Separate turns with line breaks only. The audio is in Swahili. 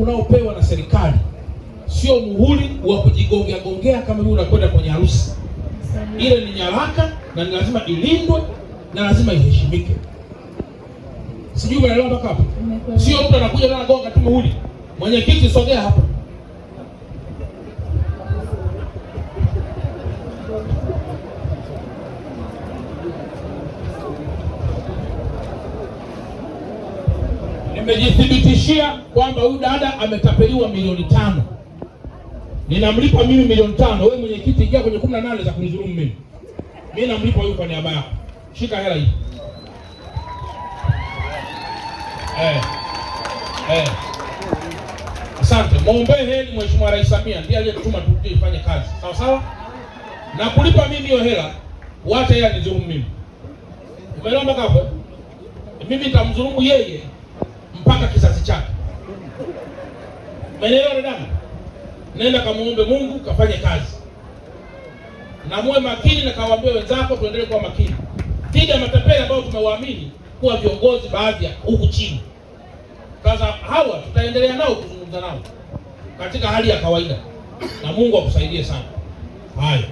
unaopewa na serikali sio muhuri wa kujigongea gongea kama vile unakwenda kwenye harusi. Ile ni nyaraka na ni lazima ilindwe na lazima iheshimike. Sijui unaelewa mpaka hapo? Sio mtu anakuja na gonga tu muhuri. Mwenyekiti, sogea hapa. Nimejithibitishia kwamba huyu dada ametapeliwa milioni 5. Ninamlipa mimi milioni 5. Wewe mwenyekiti, ingia kwenye 18 za kunidhulumu mimi. Mimi namlipa huyu kwa niaba yako. Shika hela hii. Asante. Muombe heri Mheshimiwa Rais Samia, ndiye aliyetuma tufanye kazi. Sawa sawa? Na kulipa mimi hiyo hela, wacha yeye anidhulumu mimi. Umeelewa mpaka hapo? Mimi nitamdhulumu yeye mpaka kizazi chake. Umeelewa dada? Nenda kamuombe Mungu, kafanye kazi. Na muwe makini na kawaambie wenzako tuendelee kuwa makini. Piga matapeli ambao tumewaamini kuwa viongozi baadhi ya huku chini. Sasa hawa tutaendelea nao kuzungumza nao katika hali ya kawaida. Na Mungu akusaidie sana. Haya.